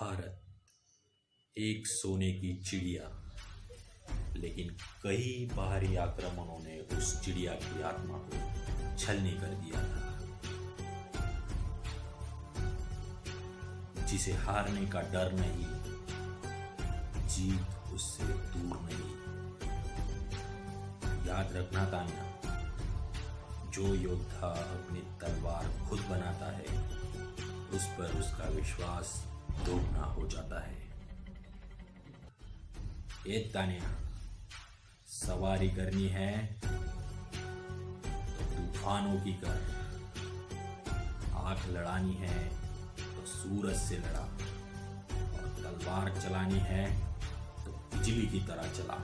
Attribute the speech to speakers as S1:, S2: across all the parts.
S1: भारत एक सोने की चिड़िया, लेकिन कई बाहरी आक्रमणों ने उस चिड़िया की आत्मा को छलनी कर दिया था, जिसे हारने का डर नहीं, जीत उससे दूर नहीं। याद रखना तान्या, जो योद्धा अपनी तलवार खुद बनाता है, उस पर उसका विश्वास दोगुना हो जाता है। ए तान्या, सवारी करनी है तो तूफानों की कर, आंख लड़ानी है तो सूरज से लड़ा, और तलवार चलानी है तो बिजली की तरह चला।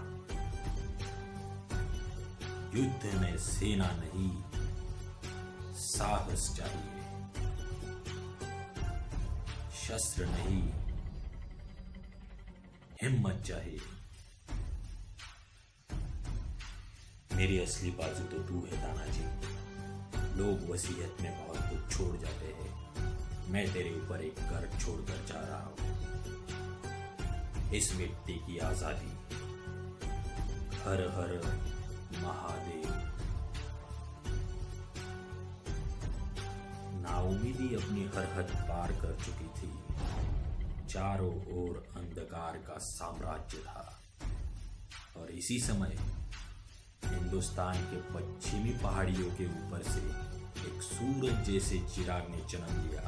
S1: युद्ध में सेना नहीं, साहस चाहिए, शस्त्र नहीं, हिम्मत चाहिए। मेरी असली बाजू तो तू है तानाजी। लोग वसीयत में बहुत कुछ छोड़ जाते हैं, मैं तेरे ऊपर एक घर छोड़कर जा रहा हूं। इस मिट्टी की आजादी। हर हर महादेव। नाउमीदी अपनी हर हद पार कर चुकी थी। चारों ओर अंधकार का साम्राज्य था, और इसी समय हिंदुस्तान के पश्चिमी पहाड़ियों के ऊपर से एक सूरज जैसे चिराग ने जन्म लिया,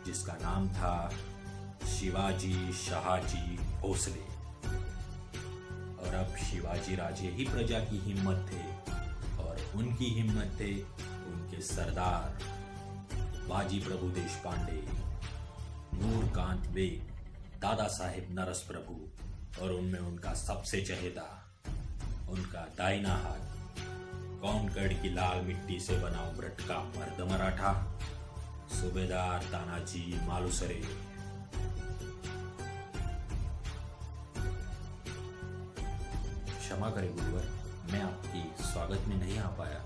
S1: जिसका नाम था शिवाजी शाहजी भोसले। और अब शिवाजी राजे ही प्रजा की हिम्मत थे, और उनकी हिम्मत थे उनके सरदार बाजी प्रभु देशपांडे, नूरकांत बेग, दादा साहेब नरस प्रभु, और उनमें उनका सबसे चहेता, उनका दाहिना हाथ, कौनगढ़ की लाल मिट्टी से बना उमरठ का मर्द मराठा, सूबेदार तानाजी मालुसरे। क्षमा करें गुरुवर, मैं आपकी स्वागत में नहीं आ पाया।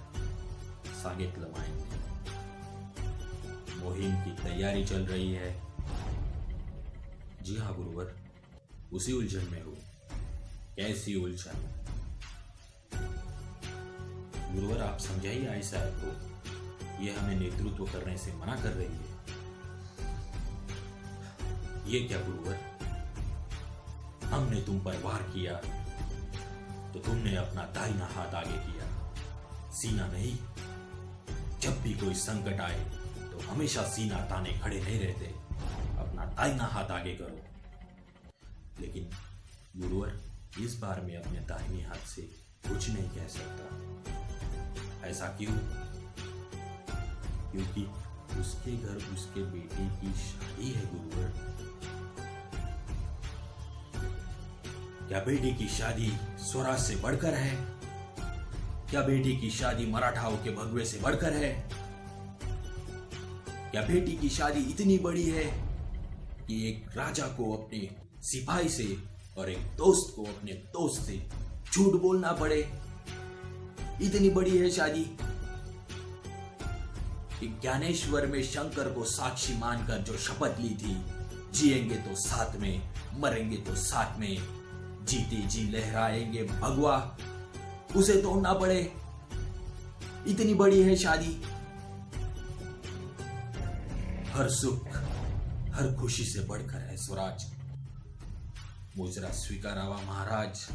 S1: सागित लमाएंगे, मुहिम की तैयारी चल रही है। जी हाँ गुरुवर, उसी उलझन में हूँ। कैसी उलझन? गुरुवर, आप समझाइए आई साहब को, ये हमें नेतृत्व करने से मना कर रही है। ये क्या गुरुवर, हमने तुम पर वार किया तो तुमने अपना दाहिना हाथ आगे किया, सीना नहीं। जब भी कोई संकट आए तो हमेशा सीना ताने खड़े नहीं रहते, अपना दाहिना हाथ आगे करो। लेकिन गुरुवर, इस बार मैं अपने दाहिने हाथ से कुछ नहीं कह सकता। ऐसा क्यों? क्योंकि उसके घर उसके बेटे की शादी है गुरुवर। क्या बेटे की शादी स्वराज से बढ़कर है? क्या बेटी की शादी मराठाओं के भगवे से बढ़कर है? क्या बेटी की शादी इतनी बड़ी है कि एक राजा को अपने सिपाही से और एक दोस्त को अपने दोस्त से झूठ बोलना पड़े? इतनी बड़ी है शादी कि ज्ञानेश्वर में शंकर को साक्षी मानकर जो शपथ ली थी, जिएंगे तो साथ में, मरेंगे तो साथ में, जीते जी लहराएंगे भगवा, उसे तोड़ना पड़े? इतनी बड़ी है शादी। हर सुख, हर खुशी से बढ़कर है स्वराज। मुजरा स्वीकारावा महाराज।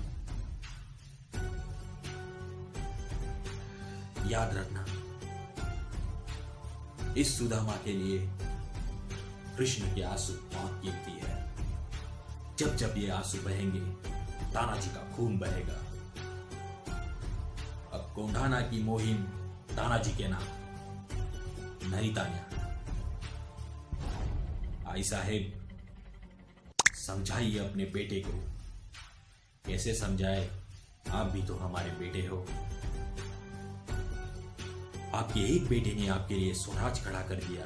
S1: याद रखना, इस सुदामा के लिए कृष्ण के आंसू बहुत कीमती है। जब जब ये आंसू बहेंगे, तानाजी का खून बहेगा। अब कोंढाना की मुहिम तानाजी के नाम नहीं तान्या। आई साहेब, समझाइए अपने बेटे को। कैसे समझाए? आप भी तो हमारे बेटे हो। आपके एक बेटे ने आपके लिए स्वराज खड़ा कर दिया,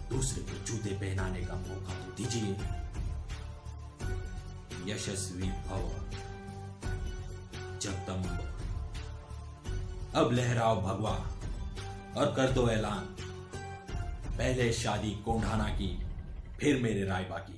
S1: दूसरे को जूते पहनाने का मौका तो दीजिए। यशस्वी भव। जगदम्ब। अब लहराओ भगवा और कर दो ऐलान, पहले शादी कोंढाना की, फिर मेरे रायबा की।